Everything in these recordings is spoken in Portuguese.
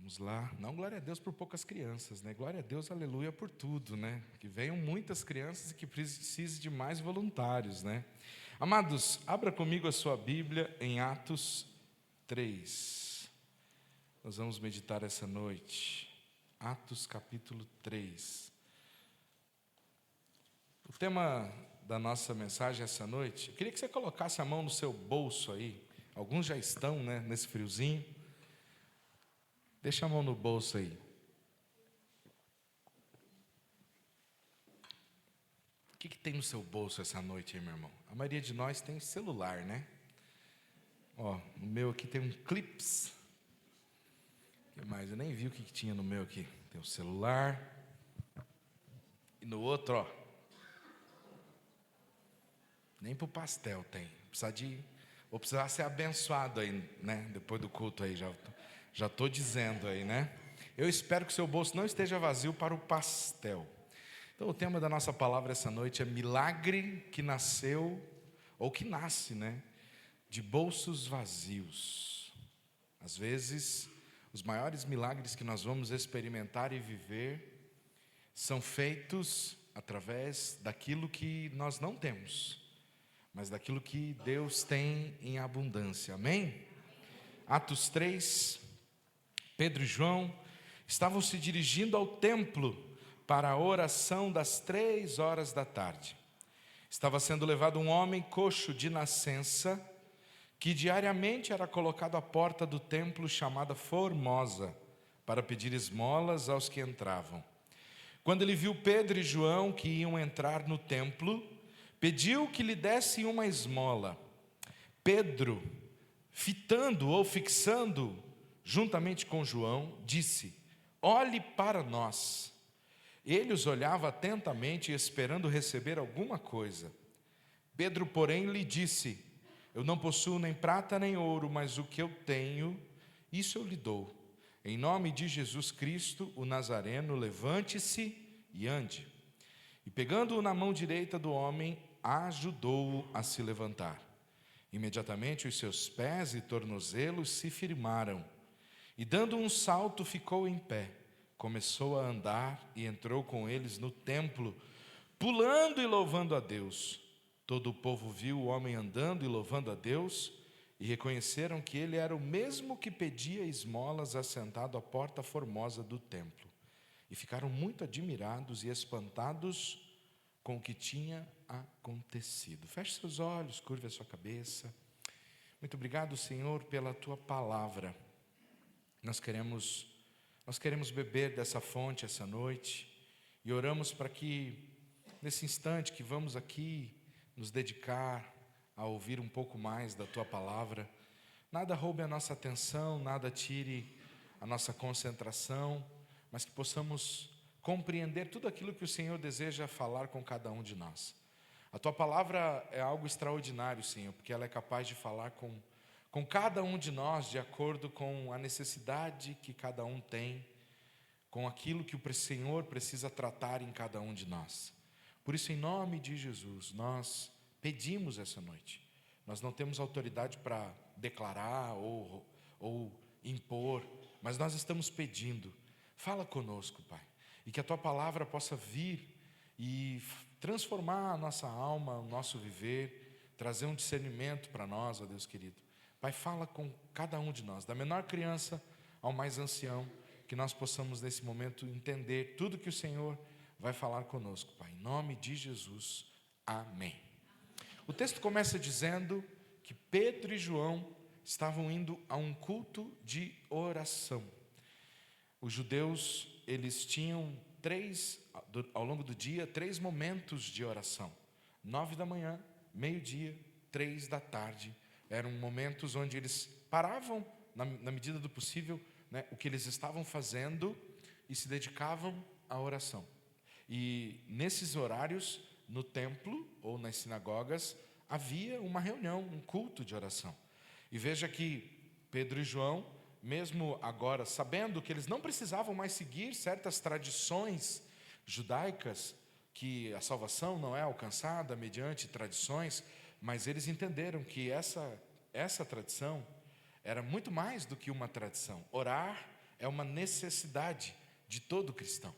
Vamos lá. Não, glória a Deus por poucas crianças, né? Glória a Deus, aleluia, por tudo, né? Que venham muitas crianças e que precisem de mais voluntários, né? Amados, abra comigo a sua Bíblia em Atos 3. Nós vamos meditar essa noite. Atos capítulo 3. O tema da nossa mensagem essa noite, eu queria que você colocasse a mão no seu bolso aí. Alguns já estão, né, nesse friozinho. Deixa a mão no bolso aí. O que tem no seu bolso essa noite aí, meu irmão? A maioria de nós tem celular, né? Ó, no meu aqui tem um clips. O que mais? Eu nem vi o que tinha no meu aqui. Tem um celular. E no outro, ó. Nem pro pastel tem. Vou precisar ser abençoado aí, né? Depois do culto aí, já estou dizendo aí, né? Eu espero que o seu bolso não esteja vazio para o pastel. Então o tema da nossa palavra essa noite é milagre que nasceu, ou que nasce, né? De bolsos vazios. Às vezes, os maiores milagres que nós vamos experimentar e viver são feitos através daquilo que nós não temos, mas daquilo que Deus tem em abundância, amém? Atos 3, Pedro e João estavam se dirigindo ao templo para a oração das 3 horas da tarde. Estava sendo levado um homem coxo de nascença, que diariamente era colocado à porta do templo chamada Formosa, para pedir esmolas aos que entravam. Quando ele viu Pedro e João que iam entrar no templo, pediu que lhe dessem uma esmola. Pedro, fitando ou fixando juntamente com João, disse: olhe para nós. Ele os olhava atentamente, esperando receber alguma coisa. Pedro, porém, lhe disse: eu não possuo nem prata nem ouro, mas o que eu tenho, isso eu lhe dou. Em nome de Jesus Cristo, o Nazareno, levante-se e ande. E pegando-o na mão direita do homem, ajudou-o a se levantar. Imediatamente os seus pés e tornozelos se firmaram, e dando um salto ficou em pé. Começou a andar e entrou com eles no templo, pulando e louvando a Deus. Todo o povo viu o homem andando e louvando a Deus, e reconheceram que ele era o mesmo que pedia esmolas assentado à porta formosa do templo. E ficaram muito admirados e espantados com o que tinha acontecido. Feche seus olhos, curve a sua cabeça. Muito obrigado, Senhor, pela Tua palavra. Nós queremos beber dessa fonte essa noite e oramos para que, nesse instante que vamos aqui nos dedicar a ouvir um pouco mais da Tua palavra, nada roube a nossa atenção, nada tire a nossa concentração, mas que possamos compreender tudo aquilo que o Senhor deseja falar com cada um de nós. A Tua palavra é algo extraordinário, Senhor, porque ela é capaz de falar com cada um de nós, de acordo com a necessidade que cada um tem, com aquilo que o Senhor precisa tratar em cada um de nós. Por isso, em nome de Jesus, nós pedimos essa noite. Nós não temos autoridade para declarar ou impor, mas nós estamos pedindo. Fala conosco, Pai, e que a Tua palavra possa vir e transformar a nossa alma, o nosso viver, trazer um discernimento para nós, ó Deus querido. Pai, fala com cada um de nós, da menor criança ao mais ancião, que nós possamos nesse momento entender tudo que o Senhor vai falar conosco, Pai. Em nome de Jesus, amém. O texto começa dizendo que Pedro e João estavam indo a um culto de oração. Os judeus, eles tinham ao longo do dia, 3 momentos de oração. 9 da manhã, meio-dia, 3 da tarde. Eram momentos onde eles paravam, na medida do possível, né, o que eles estavam fazendo e se dedicavam à oração. E nesses horários, no templo ou nas sinagogas, havia uma reunião, um culto de oração. E veja que Pedro e João, mesmo agora sabendo que eles não precisavam mais seguir certas tradições judaicas, que a salvação não é alcançada mediante tradições, mas eles entenderam que essa tradição era muito mais do que uma tradição. Orar é uma necessidade de todo cristão.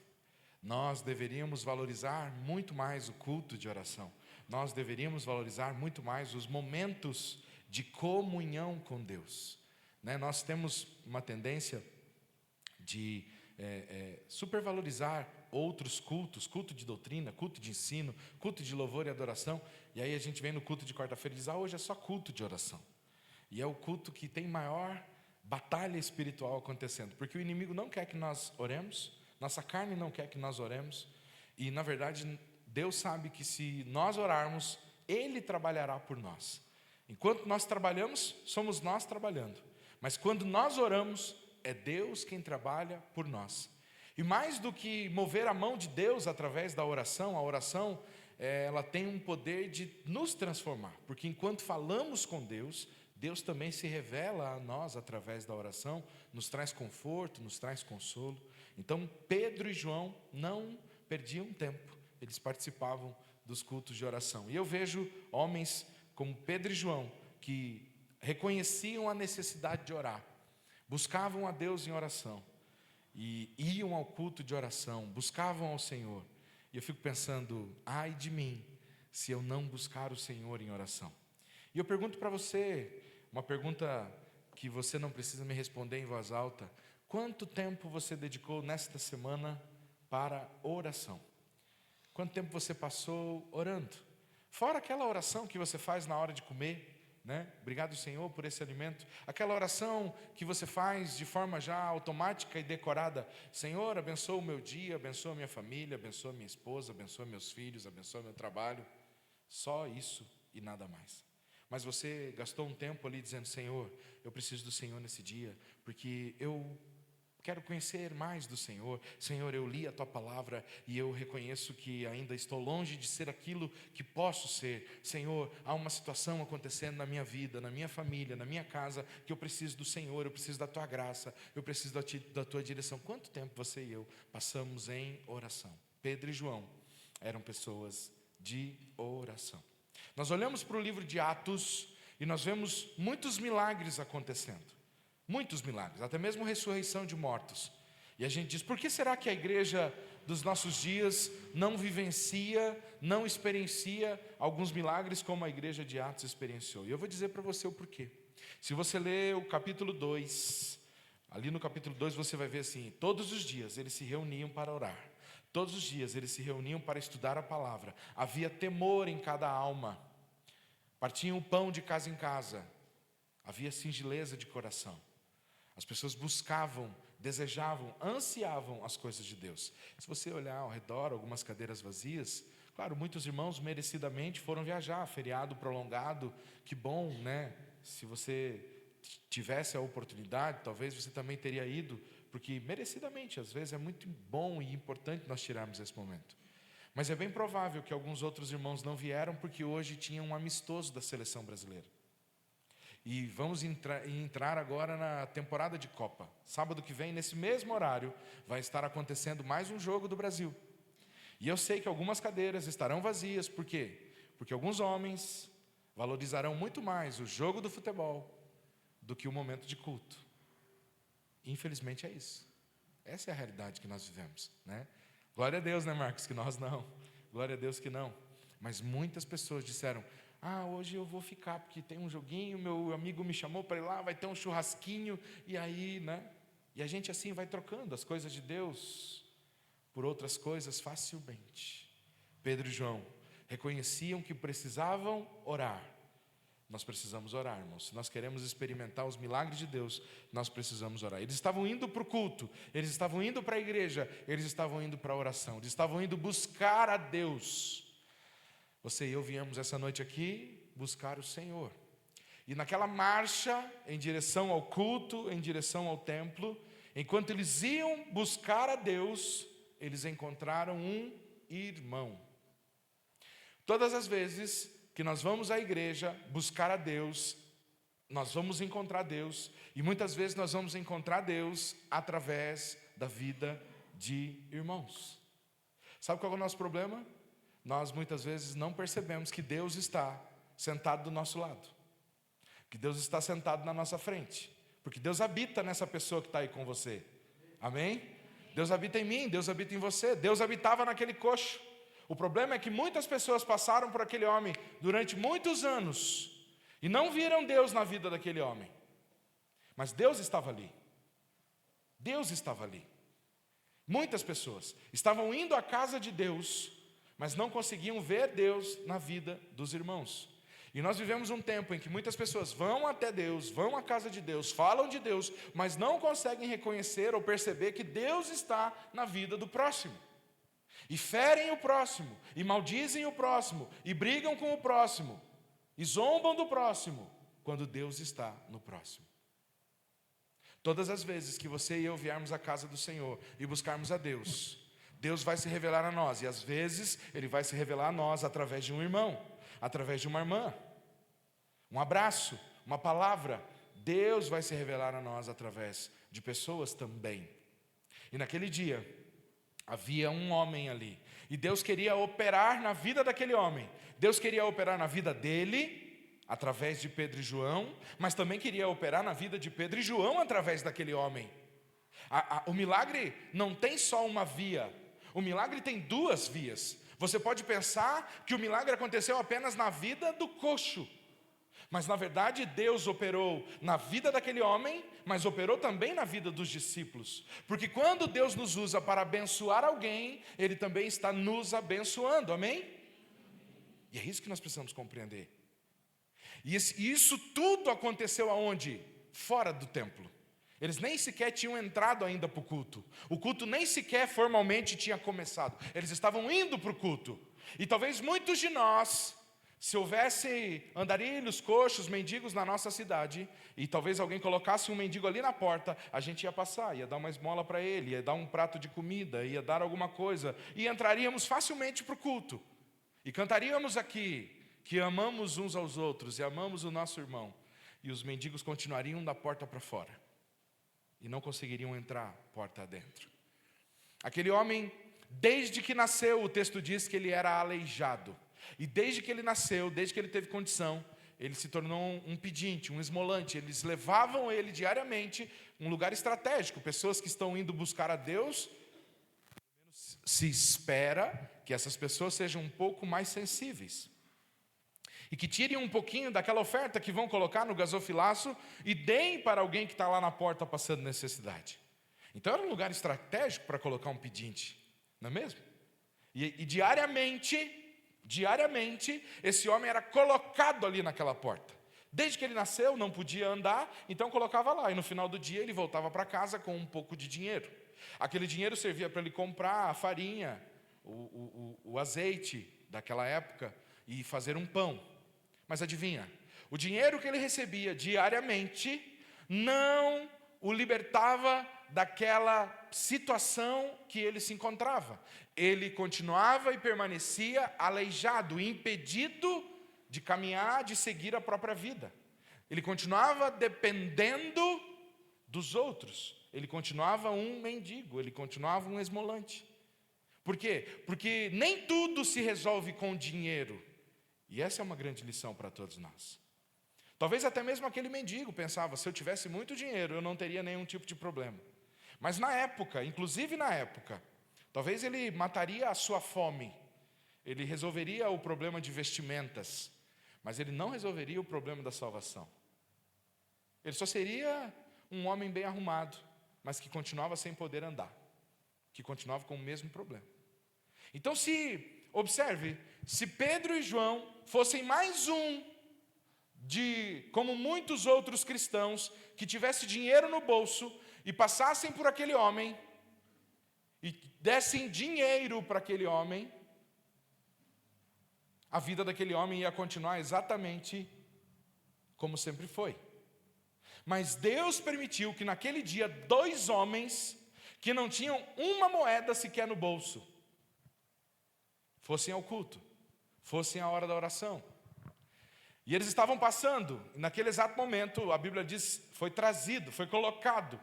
Nós deveríamos valorizar muito mais o culto de oração. Nós deveríamos valorizar muito mais os momentos de comunhão com Deus. Nós temos uma tendência de supervalorizar outros cultos, culto de doutrina, culto de ensino, culto de louvor e adoração, e aí a gente vem no culto de quarta-feira e diz, hoje é só culto de oração. E é o culto que tem maior batalha espiritual acontecendo, porque o inimigo não quer que nós oremos, nossa carne não quer que nós oremos, e na verdade Deus sabe que se nós orarmos, Ele trabalhará por nós. Enquanto nós trabalhamos, somos nós trabalhando, mas quando nós oramos, é Deus quem trabalha por nós. E mais do que mover a mão de Deus através da oração, a oração ela tem um poder de nos transformar, porque enquanto falamos com Deus, Deus também se revela a nós através da oração, nos traz conforto, nos traz consolo. Então Pedro e João não perdiam tempo, eles participavam dos cultos de oração. E eu vejo homens como Pedro e João, que reconheciam a necessidade de orar, buscavam a Deus em oração, e iam ao culto de oração, buscavam ao Senhor. E eu fico pensando, ai de mim, se eu não buscar o Senhor em oração. E eu pergunto para você, uma pergunta que você não precisa me responder em voz alta: quanto tempo você dedicou nesta semana para oração? Quanto tempo você passou orando? Fora aquela oração que você faz na hora de comer, Obrigado, Senhor, por esse alimento. Aquela oração que você faz de forma já automática e decorada: Senhor, abençoa o meu dia, abençoa a minha família, abençoa a minha esposa, abençoa meus filhos, abençoa meu trabalho. Só isso e nada mais. Mas você gastou um tempo ali dizendo: Senhor, eu preciso do Senhor nesse dia, porque eu quero conhecer mais do Senhor. Senhor, eu li a Tua palavra e eu reconheço que ainda estou longe de ser aquilo que posso ser. Senhor, há uma situação acontecendo na minha vida, na minha família, na minha casa, que eu preciso do Senhor, eu preciso da Tua graça, eu preciso da Tua direção. Quanto tempo você e eu passamos em oração? Pedro e João eram pessoas de oração. Nós olhamos para o livro de Atos e nós vemos muitos milagres acontecendo. Muitos milagres, até mesmo ressurreição de mortos. E a gente diz: por que será que a igreja dos nossos dias não vivencia, não experiencia alguns milagres como a igreja de Atos experienciou? E eu vou dizer para você o porquê. Se você ler o capítulo 2, ali no capítulo 2 você vai ver assim: todos os dias eles se reuniam para orar, todos os dias eles se reuniam para estudar a palavra, havia temor em cada alma, partiam o pão de casa em casa, havia singeleza de coração. As pessoas buscavam, desejavam, ansiavam as coisas de Deus. Se você olhar ao redor, algumas cadeiras vazias, claro, muitos irmãos merecidamente foram viajar, feriado prolongado, que bom, Se você tivesse a oportunidade, talvez você também teria ido, porque merecidamente, às vezes é muito bom e importante nós tirarmos esse momento. Mas é bem provável que alguns outros irmãos não vieram, porque hoje tinha um amistoso da seleção brasileira. E vamos entrar agora na temporada de Copa. Sábado que vem, nesse mesmo horário, vai estar acontecendo mais um jogo do Brasil. E eu sei que algumas cadeiras estarão vazias. Por quê? Porque alguns homens valorizarão muito mais o jogo do futebol do que o momento de culto. Infelizmente é isso. Essa é a realidade que nós vivemos, Glória a Deus, Marcos, que nós não. Glória a Deus que não. Mas muitas pessoas disseram: hoje eu vou ficar porque tem um joguinho, meu amigo me chamou para ir lá, vai ter um churrasquinho, e aí, E a gente assim vai trocando as coisas de Deus por outras coisas facilmente. Pedro e João reconheciam que precisavam orar. Nós precisamos orar, irmãos. Se nós queremos experimentar os milagres de Deus, nós precisamos orar. Eles estavam indo para o culto, eles estavam indo para a igreja, eles estavam indo para a oração, eles estavam indo buscar a Deus. Você e eu viemos essa noite aqui buscar o Senhor. E naquela marcha em direção ao culto, em direção ao templo, enquanto eles iam buscar a Deus, eles encontraram um irmão. Todas as vezes que nós vamos à igreja buscar a Deus, nós vamos encontrar Deus, e muitas vezes nós vamos encontrar Deus através da vida de irmãos. Sabe qual é o nosso problema? Nós muitas vezes não percebemos que Deus está sentado do nosso lado, que Deus está sentado na nossa frente, porque Deus habita nessa pessoa que está aí com você. Amém? Deus habita em mim, Deus habita em você. Deus habitava naquele coxo. O problema é que muitas pessoas passaram por aquele homem durante muitos anos e não viram Deus na vida daquele homem. Mas Deus estava ali. Deus estava ali. Muitas pessoas estavam indo à casa de Deus, mas não conseguiam ver Deus na vida dos irmãos. E nós vivemos um tempo em que muitas pessoas vão até Deus, vão à casa de Deus, falam de Deus, mas não conseguem reconhecer ou perceber que Deus está na vida do próximo. E ferem o próximo, e maldizem o próximo, e brigam com o próximo, e zombam do próximo, quando Deus está no próximo. Todas as vezes que você e eu viermos à casa do Senhor e buscarmos a Deus, Deus vai se revelar a nós, e às vezes Ele vai se revelar a nós através de um irmão, através de uma irmã, um abraço, uma palavra. Deus vai se revelar a nós através de pessoas também. E naquele dia, havia um homem ali, e Deus queria operar na vida daquele homem. Deus queria operar na vida dele, através de Pedro e João, mas também queria operar na vida de Pedro e João através daquele homem. O milagre não tem só uma via, o milagre tem duas vias. Você pode pensar que o milagre aconteceu apenas na vida do coxo, mas na verdade Deus operou na vida daquele homem, mas operou também na vida dos discípulos. Porque quando Deus nos usa para abençoar alguém, Ele também está nos abençoando, amém? E é isso que nós precisamos compreender. E isso tudo aconteceu aonde? Fora do templo. Eles nem sequer tinham entrado ainda para o culto. O culto nem sequer formalmente tinha começado. Eles estavam indo para o culto. E talvez muitos de nós, se houvesse andarilhos, coxos, mendigos na nossa cidade, e talvez alguém colocasse um mendigo ali na porta, a gente ia passar, ia dar uma esmola para ele, ia dar um prato de comida, ia dar alguma coisa, e entraríamos facilmente para o culto. E cantaríamos aqui que amamos uns aos outros e amamos o nosso irmão. E os mendigos continuariam da porta para fora e não conseguiriam entrar porta adentro. Aquele homem, desde que nasceu, o texto diz que ele era aleijado. E desde que ele nasceu, desde que ele teve condição, ele se tornou um pedinte, um esmolante. Eles levavam ele diariamente a um lugar estratégico. Pessoas que estão indo buscar a Deus, se espera que essas pessoas sejam um pouco mais sensíveis. E que tirem um pouquinho daquela oferta que vão colocar no gasofilaço e deem para alguém que está lá na porta passando necessidade. Então era um lugar estratégico para colocar um pedinte, não é mesmo? E diariamente, esse homem era colocado ali naquela porta. Desde que ele nasceu, não podia andar, então colocava lá. E no final do dia ele voltava para casa com um pouco de dinheiro. Aquele dinheiro servia para ele comprar a farinha, o azeite daquela época e fazer um pão. Mas adivinha, o dinheiro que ele recebia diariamente não o libertava daquela situação que ele se encontrava. Ele continuava e permanecia aleijado, impedido de caminhar, de seguir a própria vida. Ele continuava dependendo dos outros. Ele continuava um mendigo, ele continuava um esmolante. Por quê? Porque nem tudo se resolve com dinheiro. E essa é uma grande lição para todos nós. Talvez até mesmo aquele mendigo pensava, se eu tivesse muito dinheiro, eu não teria nenhum tipo de problema. Mas na época, inclusive na época, talvez ele mataria a sua fome, ele resolveria o problema de vestimentas, mas ele não resolveria o problema da salvação. Ele só seria um homem bem arrumado, mas que continuava sem poder andar, que continuava com o mesmo problema. Então observe, se Pedro e João fossem mais como muitos outros cristãos, que tivesse dinheiro no bolso e passassem por aquele homem e dessem dinheiro para aquele homem, a vida daquele homem ia continuar exatamente como sempre foi. Mas Deus permitiu que naquele dia 2 homens que não tinham uma moeda sequer no bolso fossem ao culto, fossem à hora da oração. E eles estavam passando, e naquele exato momento, a Bíblia diz, foi trazido, foi colocado,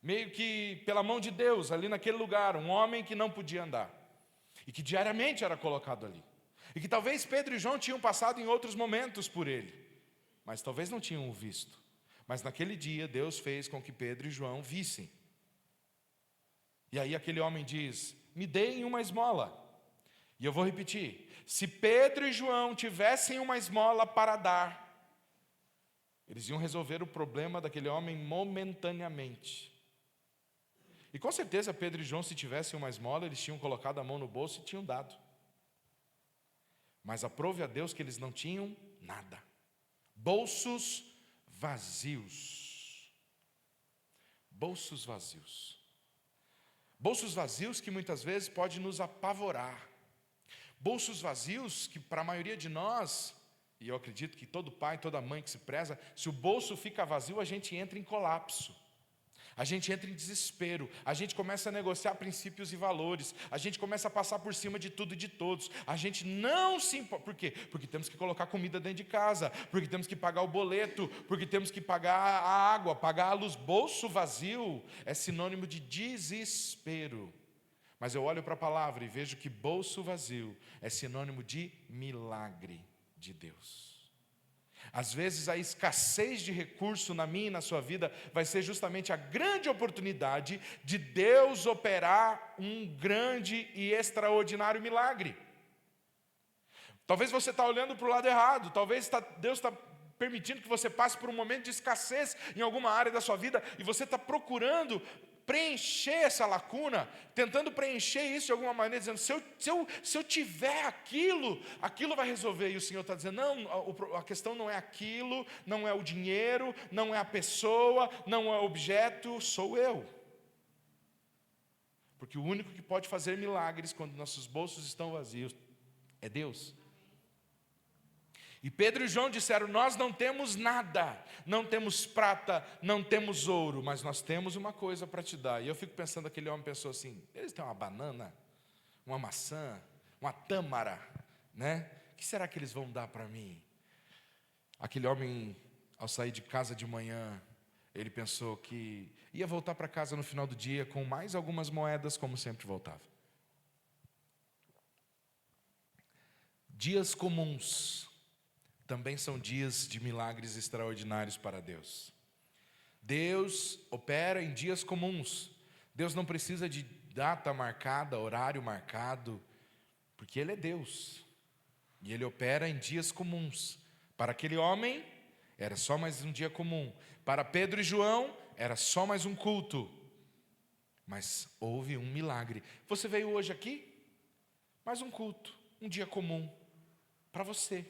meio que pela mão de Deus, ali naquele lugar, um homem que não podia andar, e que diariamente era colocado ali. E que talvez Pedro e João tinham passado em outros momentos por ele, mas talvez não tinham o visto. Mas naquele dia, Deus fez com que Pedro e João vissem. E aí aquele homem diz: me deem uma esmola. E eu vou repetir: se Pedro e João tivessem uma esmola para dar, eles iam resolver o problema daquele homem momentaneamente. E com certeza Pedro e João, se tivessem uma esmola, eles tinham colocado a mão no bolso e tinham dado. Mas aprove a Deus que eles não tinham nada. Bolsos vazios. Bolsos vazios. Bolsos vazios que muitas vezes podem nos apavorar. Bolsos vazios que para a maioria de nós, e eu acredito que todo pai, toda mãe que se preza, se o bolso fica vazio, a gente entra em colapso. A gente entra em desespero, a gente começa a negociar princípios e valores, a gente começa a passar por cima de tudo e de todos, a gente não se importa. Por quê? Porque temos que colocar comida dentro de casa, porque temos que pagar o boleto, porque temos que pagar a água, pagar a luz. Bolso vazio é sinônimo de desespero. Mas eu olho para a palavra e vejo que bolso vazio é sinônimo de milagre de Deus. Às vezes a escassez de recurso na minha e na sua vida vai ser justamente a grande oportunidade de Deus operar um grande e extraordinário milagre. Talvez você está olhando para o lado errado, talvez Deus está permitindo que você passe por um momento de escassez em alguma área da sua vida e você está procurando preencher essa lacuna, tentando preencher isso de alguma maneira, dizendo: se eu tiver aquilo vai resolver. E o Senhor está dizendo: não, a questão não é aquilo, não é o dinheiro, não é a pessoa, não é o objeto, sou eu. Porque o único que pode fazer milagres quando nossos bolsos estão vazios é Deus. E Pedro e João disseram: nós não temos nada, não temos prata, não temos ouro, mas nós temos uma coisa para te dar. E eu fico pensando, aquele homem pensou assim: eles têm uma banana, uma maçã, uma tâmara, né? O que será que eles vão dar para mim? Aquele homem, ao sair de casa de manhã, ele pensou que ia voltar para casa no final do dia com mais algumas moedas, como sempre voltava. Dias comuns também são dias de milagres extraordinários para Deus. Deus opera em dias comuns. Deus não precisa de data marcada, horário marcado, porque Ele é Deus. E Ele opera em dias comuns. Para aquele homem, era só mais um dia comum. Para Pedro e João, era só mais um culto. Mas houve um milagre. Você veio hoje aqui? Mais um culto, um dia comum. Para você.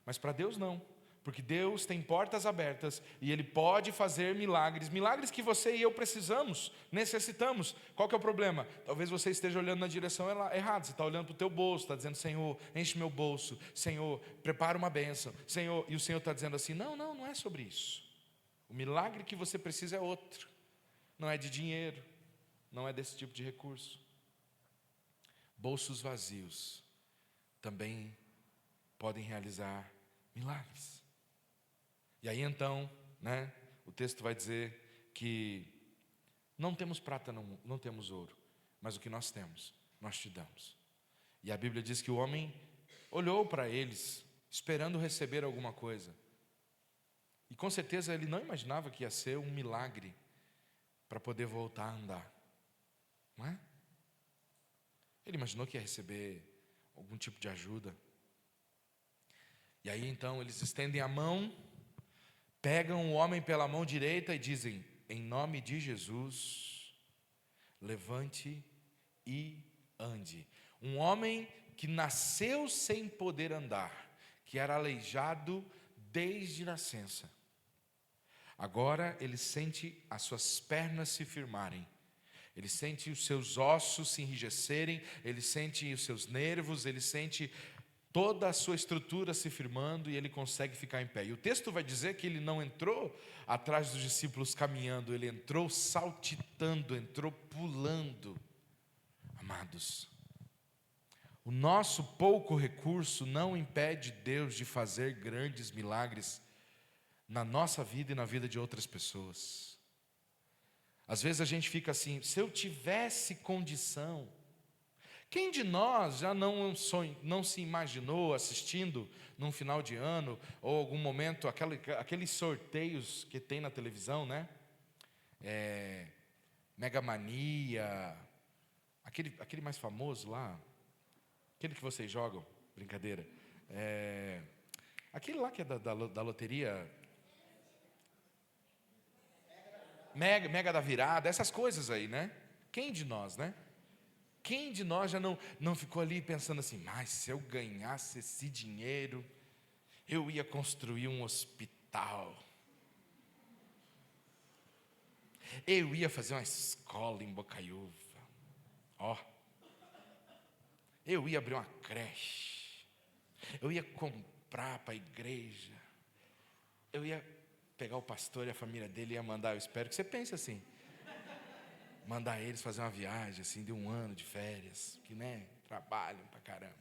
Mas para Deus não, porque Deus tem portas abertas e Ele pode fazer milagres, milagres que você e eu precisamos, necessitamos. Qual que é o problema? Talvez você esteja olhando na direção errada, você está olhando para o teu bolso, está dizendo: Senhor, enche meu bolso, Senhor, prepara uma bênção, Senhor, e o Senhor está dizendo assim: não é sobre isso. O milagre que você precisa é outro, não é de dinheiro, não é desse tipo de recurso. Bolsos vazios também podem realizar milagres. E aí então, o texto vai dizer que não temos prata, não temos ouro, mas o que nós temos, nós te damos. E a Bíblia diz que o homem olhou para eles, esperando receber alguma coisa. E com certeza ele não imaginava que ia ser um milagre para poder voltar a andar. Não é? Ele imaginou que ia receber algum tipo de ajuda. E aí então eles estendem a mão, pegam o homem pela mão direita e dizem: em nome de Jesus, levante e ande. Um homem que nasceu sem poder andar, que era aleijado desde nascença. Agora ele sente as suas pernas se firmarem. Ele sente os seus ossos se enrijecerem, ele sente os seus nervos, ele sente toda a sua estrutura se firmando e ele consegue ficar em pé. E o texto vai dizer que ele não entrou atrás dos discípulos caminhando, ele entrou saltitando, entrou pulando. Amados, o nosso pouco recurso não impede Deus de fazer grandes milagres na nossa vida e na vida de outras pessoas. Às vezes a gente fica assim: se eu tivesse condição. Quem de nós já não se imaginou assistindo num final de ano, ou algum momento, aqueles sorteios que tem na televisão, né? Mega Mania, Aquele mais famoso lá, aquele que vocês jogam, brincadeira. Aquele lá que é da loteria. Mega da virada, essas coisas aí, né? Quem de nós, né? Quem de nós já não ficou ali pensando assim, mas se eu ganhasse esse dinheiro, eu ia construir um hospital. Eu ia fazer uma escola em Bocaiúva. Ó. Eu ia abrir uma creche. Eu ia comprar para a igreja. Eu ia pegar o pastor e a família dele e ia mandar, eu espero que você pense assim. Mandar eles fazer uma viagem assim de 1 ano de férias, que né, trabalham pra caramba.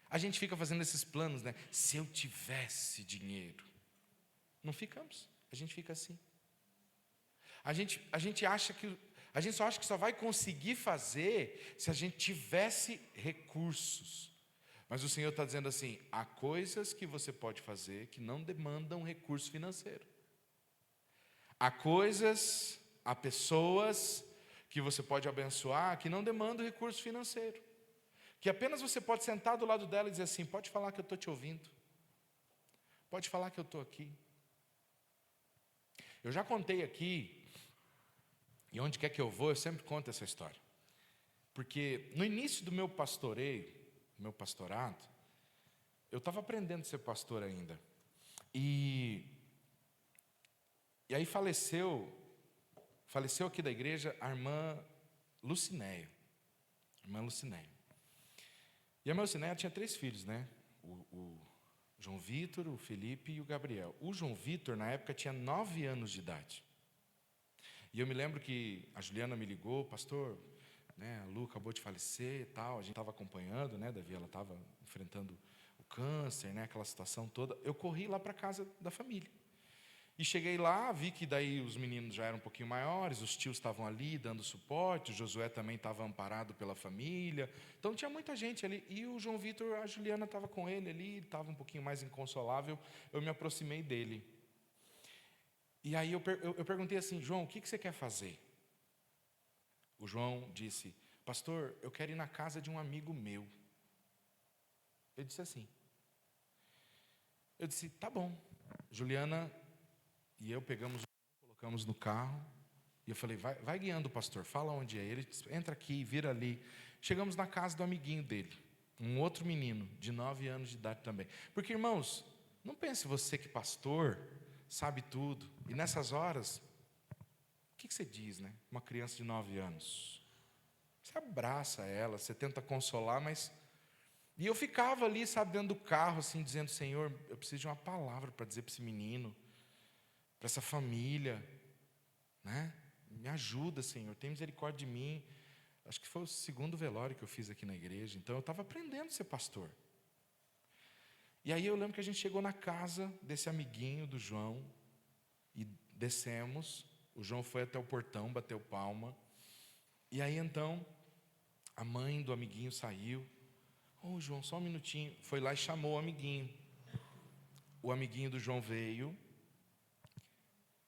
A gente fica fazendo esses planos, né? Se eu tivesse dinheiro. Não ficamos, a gente fica assim. A gente acha que a gente só acha que só vai conseguir fazer se a gente tivesse recursos. Mas o Senhor está dizendo assim: há coisas que você pode fazer que não demandam recurso financeiro. Há pessoas que você pode abençoar que não demandam recurso financeiro. Que apenas você pode sentar do lado dela e dizer assim: pode falar que eu estou te ouvindo. Pode falar que eu estou aqui. Eu já contei aqui, e onde quer que eu vou, eu sempre conto essa história. Porque no início do meu pastoreio, meu pastorado, eu estava aprendendo a ser pastor ainda. E aí faleceu aqui da igreja a irmã Lucinéia. Irmã Lucinéia. E a irmã Lucinéia tinha 3 filhos, né? O João Vitor, o Felipe e o Gabriel. O João Vitor, na época, tinha 9 anos de idade. E eu me lembro que a Juliana me ligou: pastor, né, a Lu acabou de falecer e tal. A gente estava acompanhando, né, Davi, ela estava enfrentando o câncer, né, aquela situação toda. Eu corri lá para a casa da família. E cheguei lá, vi que daí os meninos já eram um pouquinho maiores, os tios estavam ali dando suporte, o Josué também estava amparado pela família. Então tinha muita gente ali. E o João Vitor, a Juliana estava com ele ali, estava um pouquinho mais inconsolável. Eu me aproximei dele. E aí eu perguntei assim: João, o que você quer fazer? O João disse: pastor, eu quero ir na casa de um amigo meu. Eu disse assim. Eu disse: tá bom. Juliana e eu pegamos, colocamos no carro. E eu falei: vai guiando o pastor, fala onde é. Ele disse: entra aqui, vira ali. Chegamos na casa do amiguinho dele. Um outro menino, de 9 anos de idade também. Porque, irmãos, não pense você que pastor sabe tudo. E nessas horas, o que você diz, né? Uma criança de 9 anos. Você abraça ela, você tenta consolar, mas... E eu ficava ali, sabe, dentro do carro, assim, dizendo: Senhor, eu preciso de uma palavra para dizer para esse menino, para essa família, né? Me ajuda, Senhor, tem misericórdia de mim. Acho que foi o 2º velório que eu fiz aqui na igreja, então eu estava aprendendo a ser pastor. E aí eu lembro que a gente chegou na casa desse amiguinho do João, e descemos, o João foi até o portão, bateu palma, e aí então, a mãe do amiguinho saiu. Ô João, só um minutinho, foi lá e chamou o amiguinho. O amiguinho do João veio,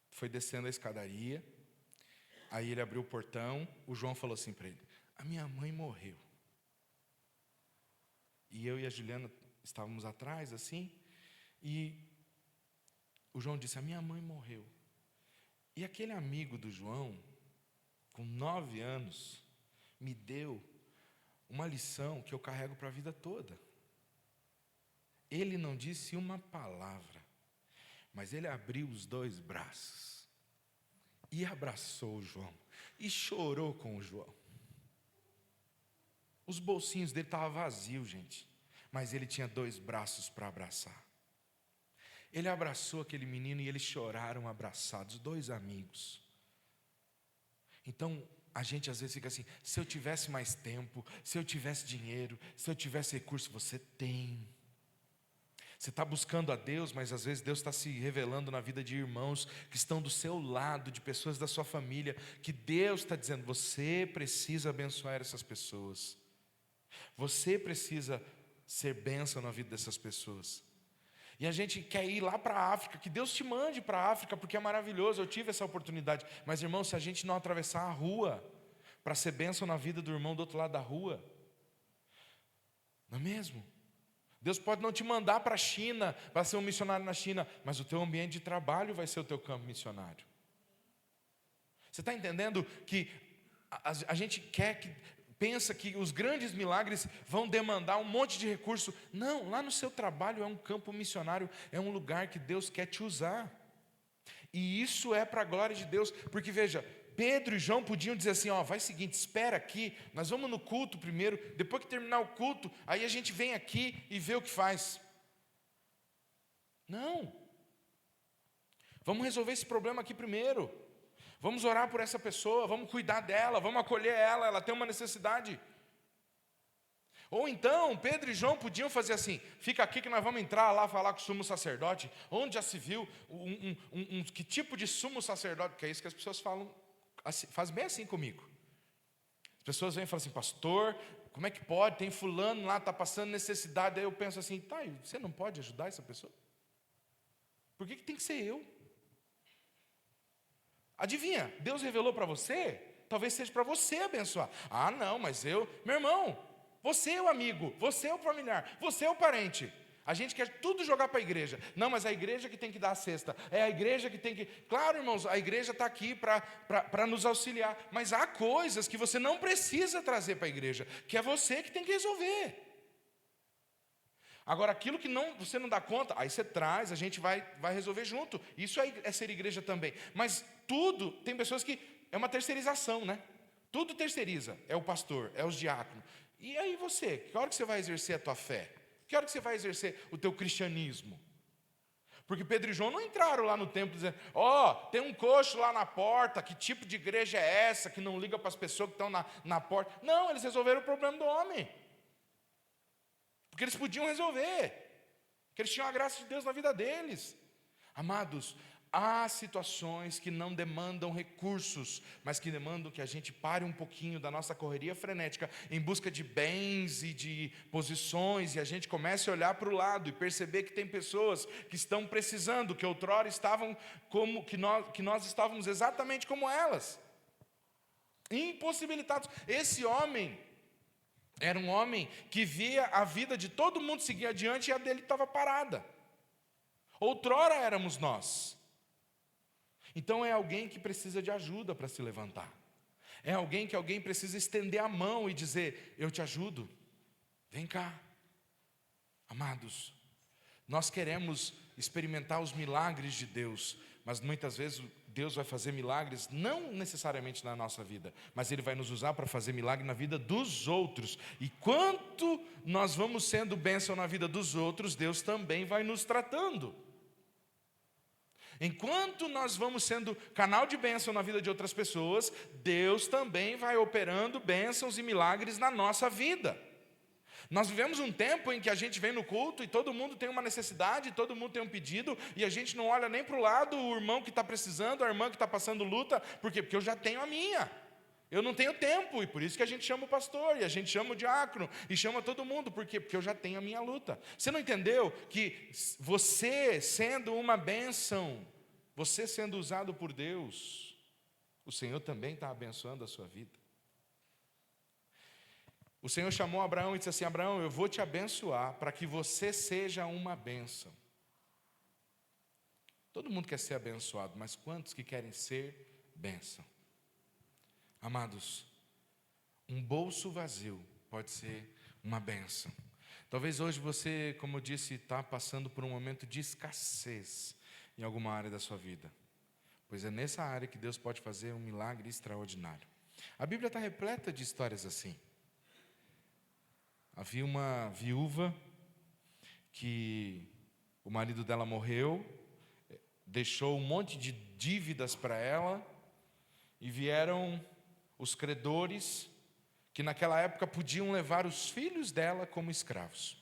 foi descendo a escadaria, aí ele abriu o portão, o João falou assim para ele: a minha mãe morreu. E eu e a Juliana estávamos atrás, assim, e o João disse: a minha mãe morreu. E aquele amigo do João, com 9 anos, me deu uma lição que eu carrego para a vida toda. Ele não disse uma palavra, mas ele abriu os 2 braços e abraçou o João e chorou com o João. Os bolsinhos dele estavam vazios, gente, mas ele tinha 2 braços para abraçar. Ele abraçou aquele menino e eles choraram abraçados, 2 amigos. Então, a gente às vezes fica assim: se eu tivesse mais tempo, se eu tivesse dinheiro, se eu tivesse recurso. Você tem. Você está buscando a Deus, mas às vezes Deus está se revelando na vida de irmãos que estão do seu lado, de pessoas da sua família, que Deus está dizendo: você precisa abençoar essas pessoas. Você precisa ser bênção na vida dessas pessoas. E a gente quer ir lá para a África, que Deus te mande para a África, porque é maravilhoso, eu tive essa oportunidade. Mas, irmão, se a gente não atravessar a rua, para ser bênção na vida do irmão do outro lado da rua. Não é mesmo? Deus pode não te mandar para a China, para ser um missionário na China, mas o teu ambiente de trabalho vai ser o teu campo missionário. Você está entendendo que a gente pensa que os grandes milagres vão demandar um monte de recurso? Não, lá no seu trabalho é um campo missionário, é um lugar que Deus quer te usar. E isso é para a glória de Deus, porque veja, Pedro e João podiam dizer assim, ó, vai seguinte, espera aqui, nós vamos no culto primeiro, depois que terminar o culto, aí a gente vem aqui e vê o que faz. Não. Vamos resolver esse problema aqui primeiro. Vamos orar por essa pessoa, vamos cuidar dela, vamos acolher ela, ela tem uma necessidade. Ou então, Pedro e João podiam fazer assim, fica aqui que nós vamos entrar lá falar com o sumo sacerdote. Onde já se viu que tipo de sumo sacerdote? Porque é isso que as pessoas falam, assim, faz bem assim comigo. As pessoas vêm e falam assim, pastor, como é que pode? Tem fulano lá, está passando necessidade. Aí eu penso assim, tá, e você não pode ajudar essa pessoa? Por que tem que ser eu? Adivinha, Deus revelou para você, talvez seja para você abençoar. Ah não, mas meu irmão, você é o amigo, você é o familiar, você é o parente. A gente quer tudo jogar para a igreja. Não, mas a igreja que tem que dar a cesta. É a igreja que tem que... Claro, irmãos, a igreja está aqui para nos auxiliar. Mas há coisas que você não precisa trazer para a igreja, que é você que tem que resolver. Agora, aquilo que você não dá conta, aí você traz, a gente vai resolver junto. Isso é ser igreja também. Mas tudo, tem pessoas que... É uma terceirização, né? Tudo terceiriza. É o pastor, é os diáconos. E aí você, que hora que você vai exercer a tua fé? Que hora que você vai exercer o teu cristianismo? Porque Pedro e João não entraram lá no templo dizendo, tem um coxo lá na porta, que tipo de igreja é essa, que não liga para as pessoas que estão na porta? Não, eles resolveram o problema do homem. Porque eles podiam resolver. Porque eles tinham a graça de Deus na vida deles. Amados, há situações que não demandam recursos, mas que demandam que a gente pare um pouquinho da nossa correria frenética em busca de bens e de posições, e a gente comece a olhar para o lado e perceber que tem pessoas que estão precisando, que outrora estavam como que nós estávamos exatamente como elas, impossibilitados. Esse homem era um homem que via a vida de todo mundo seguir adiante e a dele estava parada. Outrora éramos nós. Então é alguém que precisa de ajuda para se levantar. É alguém que alguém precisa estender a mão e dizer, eu te ajudo, vem cá. Amados, nós queremos experimentar os milagres de Deus, mas muitas vezes Deus vai fazer milagres, não necessariamente na nossa vida, mas Ele vai nos usar para fazer milagre na vida dos outros. E quanto nós vamos sendo bênção na vida dos outros, Deus também vai nos tratando. Enquanto nós vamos sendo canal de bênção na vida de outras pessoas, Deus também vai operando bênçãos e milagres na nossa vida. Nós vivemos um tempo em que a gente vem no culto e todo mundo tem uma necessidade, todo mundo tem um pedido, e a gente não olha nem para o lado, o irmão que está precisando, a irmã que está passando luta. Por quê? Porque eu já tenho a minha. Eu não tenho tempo, e por isso que a gente chama o pastor, e a gente chama o diácono, e chama todo mundo. Por quê? Porque eu já tenho a minha luta. Você não entendeu que você sendo uma bênção, você sendo usado por Deus, o Senhor também está abençoando a sua vida? O Senhor chamou Abraão e disse assim, Abraão, eu vou te abençoar para que você seja uma bênção. Todo mundo quer ser abençoado, mas quantos que querem ser bênção? Amados, um bolso vazio pode ser uma bênção. Talvez hoje você, como eu disse, está passando por um momento de escassez em alguma área da sua vida. Pois é nessa área que Deus pode fazer um milagre extraordinário. A Bíblia está repleta de histórias assim. Havia uma viúva que o marido dela morreu, deixou um monte de dívidas para ela, e vieram os credores, que naquela época podiam levar os filhos dela como escravos,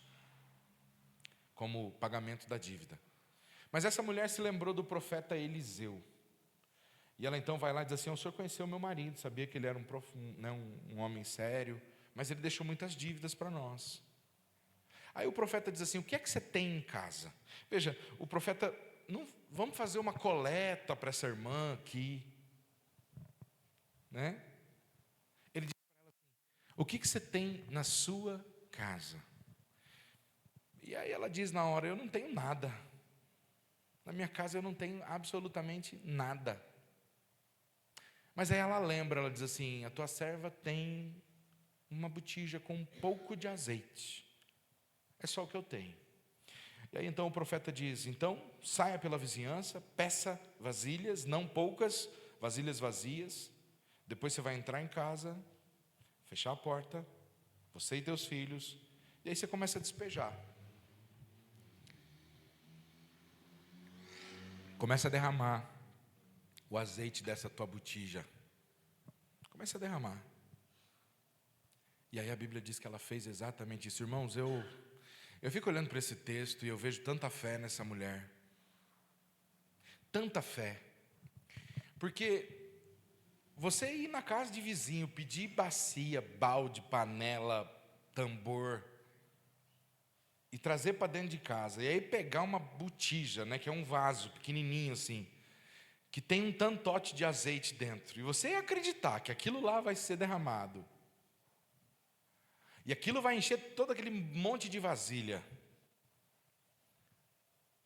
como pagamento da dívida. Mas essa mulher se lembrou do profeta Eliseu. E ela então vai lá e diz assim, o senhor conheceu meu marido, sabia que ele era um homem sério, mas ele deixou muitas dívidas para nós. Aí o profeta diz assim, o que é que você tem em casa? Veja, o profeta, vamos fazer uma coleta para essa irmã aqui, né? que você tem na sua casa? E aí ela diz na hora: eu não tenho nada. Na minha casa eu não tenho absolutamente nada. Mas aí ela lembra, ela diz assim: a tua serva tem uma botija com um pouco de azeite. É só o que eu tenho. E aí então o profeta diz: então saia pela vizinhança, peça vasilhas, não poucas, vasilhas vazias. Depois você vai entrar em casa, fechar a porta, você e teus filhos, e aí você começa a despejar. Começa a derramar o azeite dessa tua botija. Começa a derramar. E aí a Bíblia diz que ela fez exatamente isso. Irmãos, eu fico olhando para esse texto e eu vejo tanta fé nessa mulher. Tanta fé. Porque você ir na casa de vizinho, pedir bacia, balde, panela, tambor, e trazer para dentro de casa, e aí pegar uma botija, né, que é um vaso pequenininho assim, que tem um tantote de azeite dentro, e você acreditar que aquilo lá vai ser derramado, e aquilo vai encher todo aquele monte de vasilha,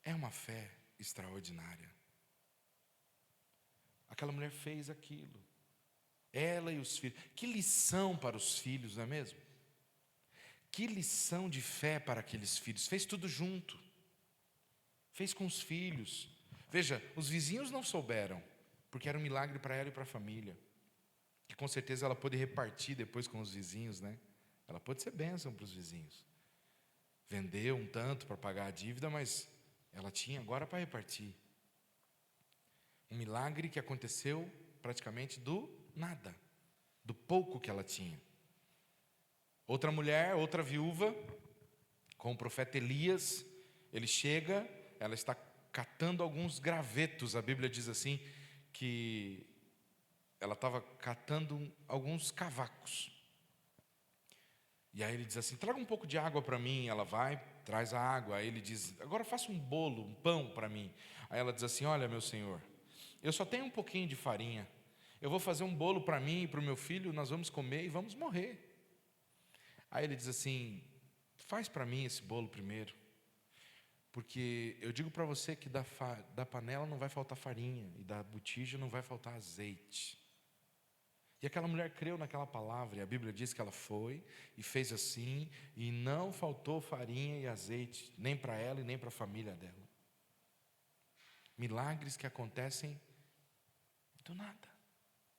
é uma fé extraordinária. Aquela mulher fez aquilo, ela e os filhos. Que lição para os filhos, não é mesmo? Que lição de fé para aqueles filhos. Fez tudo junto, fez com os filhos. Veja, os vizinhos não souberam, porque era um milagre para ela e para a família, que com certeza ela pôde repartir depois com os vizinhos, né? Ela pôde ser bênção para os vizinhos. Vendeu um tanto para pagar a dívida, mas ela tinha agora para repartir. Um milagre que aconteceu praticamente do nada, do pouco que ela tinha. Outra mulher, outra viúva, com o profeta Elias, ele chega, ela está catando alguns gravetos, a Bíblia diz assim, que ela estava catando alguns cavacos. E aí ele diz assim: traga um pouco de água para mim. Ela vai, traz a água. Aí ele diz: agora faça um bolo, um pão para mim. Aí ela diz assim: olha, meu senhor, eu só tenho um pouquinho de farinha, eu vou fazer um bolo para mim e para o meu filho, nós vamos comer e vamos morrer. Aí ele diz assim: faz para mim esse bolo primeiro, porque eu digo para você que da panela não vai faltar farinha, e da botija não vai faltar azeite. E aquela mulher creu naquela palavra, e a Bíblia diz que ela foi e fez assim, e não faltou farinha e azeite, nem para ela e nem para a família dela. Milagres que acontecem do nada,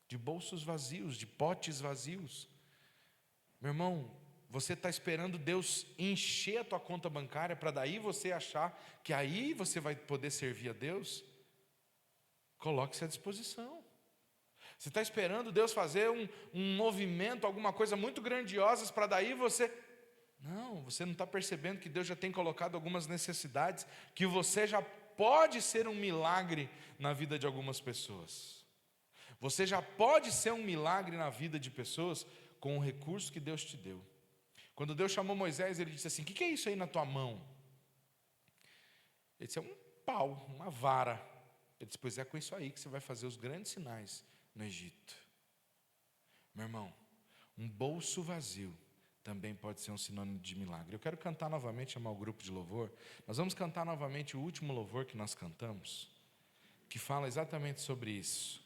de bolsos vazios, de potes vazios. Meu irmão, você está esperando Deus encher a tua conta bancária para daí você achar que aí você vai poder servir a Deus? Coloque-se à disposição. Você está esperando Deus fazer um movimento, alguma coisa muito grandiosa para daí você... Não, você não está percebendo que Deus já tem colocado algumas necessidades, que você já pode ser um milagre na vida de algumas pessoas. Você já pode ser um milagre na vida de pessoas com o recurso que Deus te deu. Quando Deus chamou Moisés, ele disse assim: o que é isso aí na tua mão? Ele disse: é um pau, uma vara. Ele disse: pois é com isso aí que você vai fazer os grandes sinais no Egito. Meu irmão, um bolso vazio também pode ser um sinônimo de milagre. Eu quero cantar novamente, chamar o grupo de louvor. Nós vamos cantar novamente o último louvor que nós cantamos, que fala exatamente sobre isso.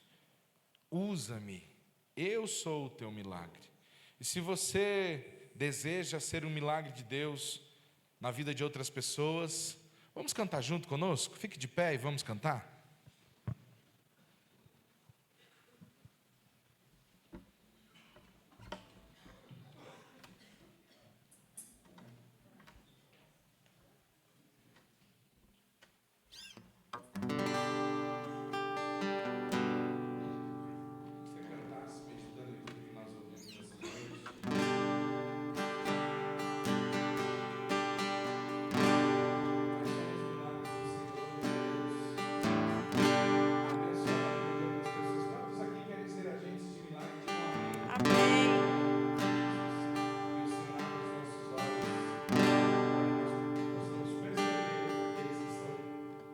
Usa-me, eu sou o teu milagre. E se você deseja ser um milagre de Deus na vida de outras pessoas, vamos cantar junto conosco? Fique de pé e vamos cantar.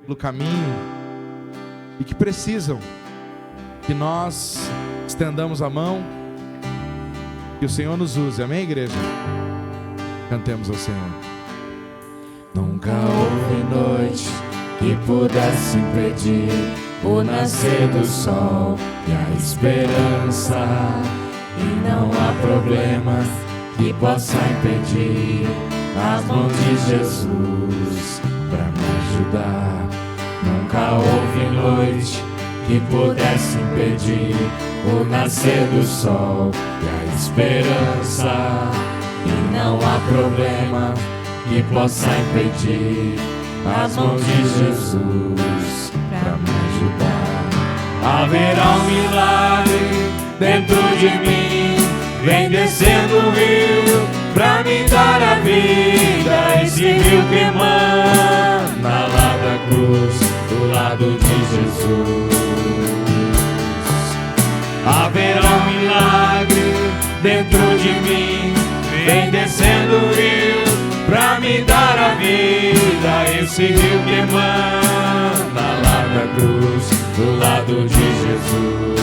No caminho e que precisam que nós estendamos a mão Que o Senhor nos use, amém, igreja? Cantemos ao Senhor. Nunca houve noite que pudesse impedir o nascer do sol e a esperança, e não há problema que possa impedir as mãos de Jesus para me ajudar. Nunca houve noite que pudesse impedir o nascer do sol e a esperança, e não há problema que possa impedir as mãos de Jesus para me ajudar. Haverá um milagre dentro de mim, vem descendo o rio pra me dar a vida. Esse rio que emana lá da cruz, do lado de Jesus. Haverá um milagre dentro de mim, vem descendo o rio pra me dar a vida. Esse rio que emana lá da cruz, do lado de Jesus.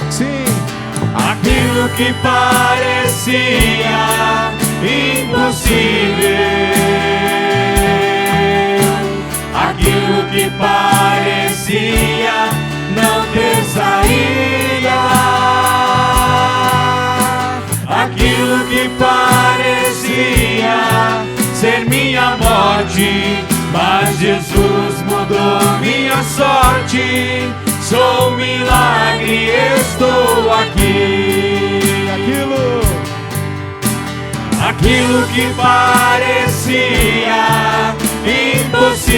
Sim. Aquilo que parecia impossível, aquilo que parecia não ter saída, aquilo que parecia ser minha morte, mas Jesus mudou minha sorte. Sou um milagre, estou aqui. Aquilo que parecia impossível,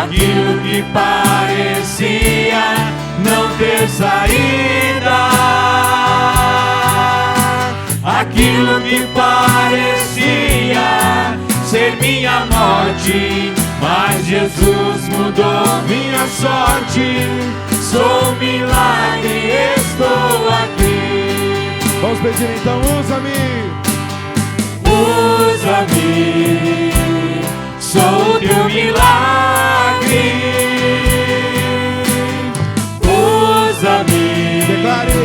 aquilo que parecia não ter saída, aquilo que parecia ser minha morte, mas Jesus mudou minha sorte. Sou um milagre, estou aqui. Vamos pedir então, usa-me. Usa-me, sou o teu milagre. Usa-me, declare,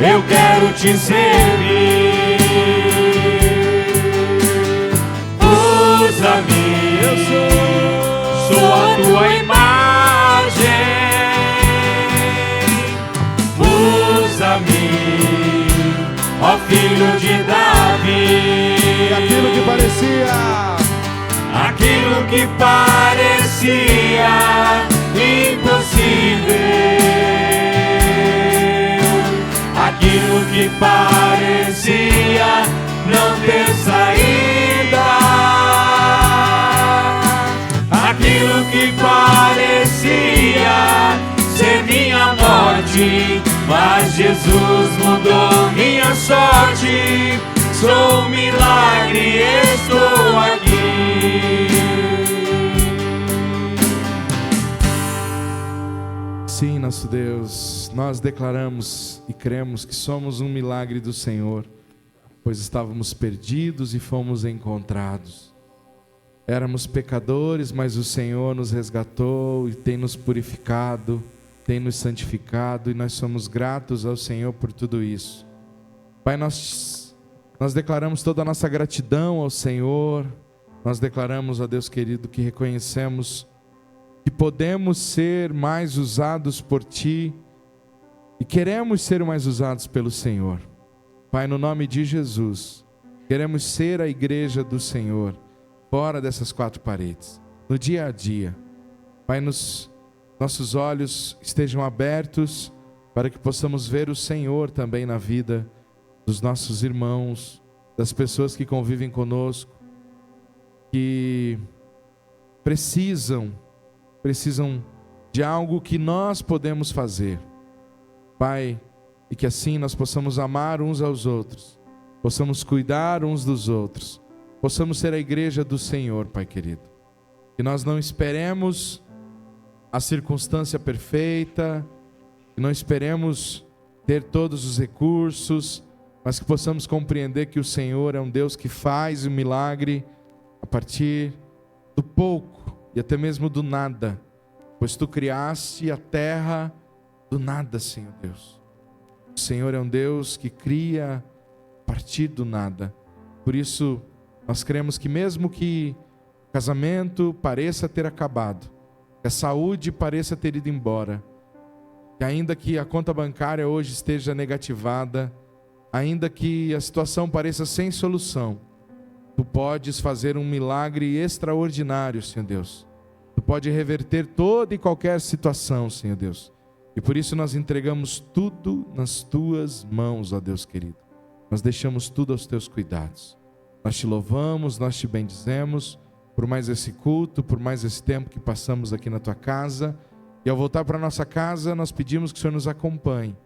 eu quero te servir. Usa-me, eu sou a tua imagem. Usa-me, ó filho de Davi. aquilo que parecia impossível, aquilo que parecia não ter saída, aquilo que parecia ser minha morte, mas Jesus mudou minha sorte. Sou um milagre, estou aqui. Sim, nosso Deus, nós declaramos e cremos que somos um milagre do Senhor, pois estávamos perdidos e fomos encontrados. Éramos pecadores, mas o Senhor nos resgatou e tem nos purificado, tem nos santificado, e nós somos gratos ao Senhor por tudo isso. Pai, nós declaramos toda a nossa gratidão ao Senhor. Nós declaramos, ó Deus querido, que reconhecemos que podemos ser mais usados por Ti e queremos ser mais usados pelo Senhor. Pai, no nome de Jesus, queremos ser a igreja do Senhor, fora dessas quatro paredes, no dia a dia. Pai, nossos olhos estejam abertos para que possamos ver o Senhor também na vida dos nossos irmãos, das pessoas que convivem conosco, que precisam de algo que nós podemos fazer. Pai, e que assim nós possamos amar uns aos outros, possamos cuidar uns dos outros, possamos ser a igreja do Senhor, Pai querido. Que nós não esperemos a circunstância perfeita, que não esperemos ter todos os recursos, mas que possamos compreender que o Senhor é um Deus que faz o milagre a partir do pouco e até mesmo do nada, pois Tu criaste a terra do nada, Senhor Deus. O Senhor é um Deus que cria a partir do nada. Por isso, nós cremos que mesmo que o casamento pareça ter acabado, que a saúde pareça ter ido embora, que ainda que a conta bancária hoje esteja negativada, ainda que a situação pareça sem solução, Tu podes fazer um milagre extraordinário, Senhor Deus. Tu pode reverter toda e qualquer situação, Senhor Deus. E por isso nós entregamos tudo nas Tuas mãos, ó Deus querido. Nós deixamos tudo aos Teus cuidados. Nós Te louvamos, nós Te bendizemos por mais esse culto, por mais esse tempo que passamos aqui na Tua casa. E ao voltar para a nossa casa, nós pedimos que o Senhor nos acompanhe.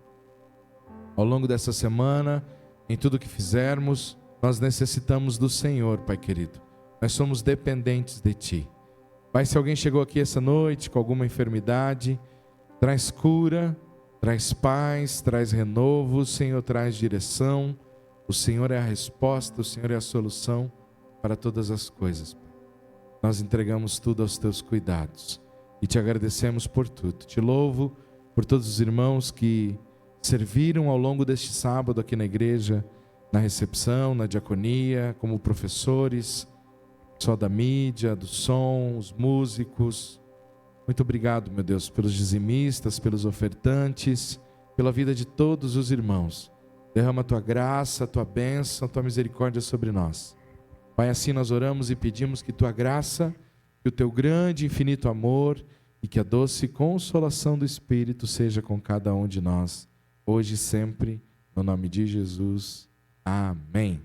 Ao longo dessa semana, em tudo que fizermos, nós necessitamos do Senhor, Pai querido. Nós somos dependentes de Ti. Pai, se alguém chegou aqui essa noite com alguma enfermidade, traz cura, traz paz, traz renovo, o Senhor traz direção. O Senhor é a resposta, o Senhor é a solução para todas as coisas. Nós entregamos tudo aos Teus cuidados e Te agradecemos por tudo. Te louvo por todos os irmãos que serviram ao longo deste sábado aqui na igreja, na recepção, na diaconia, como professores, pessoal da mídia, do som, os músicos. Muito obrigado, meu Deus, pelos dizimistas, pelos ofertantes, pela vida de todos os irmãos. Derrama a Tua graça, a Tua bênção, a Tua misericórdia sobre nós. Pai, assim nós oramos e pedimos que Tua graça, que o Teu grande e infinito amor e que a doce consolação do Espírito seja com cada um de nós, hoje e sempre, no nome de Jesus. Amém.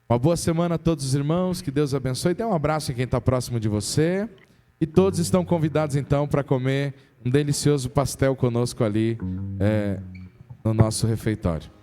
Uma boa semana a todos os irmãos, que Deus abençoe. Dê um abraço em quem está próximo de você. E todos estão convidados então para comer um delicioso pastel conosco ali no nosso refeitório.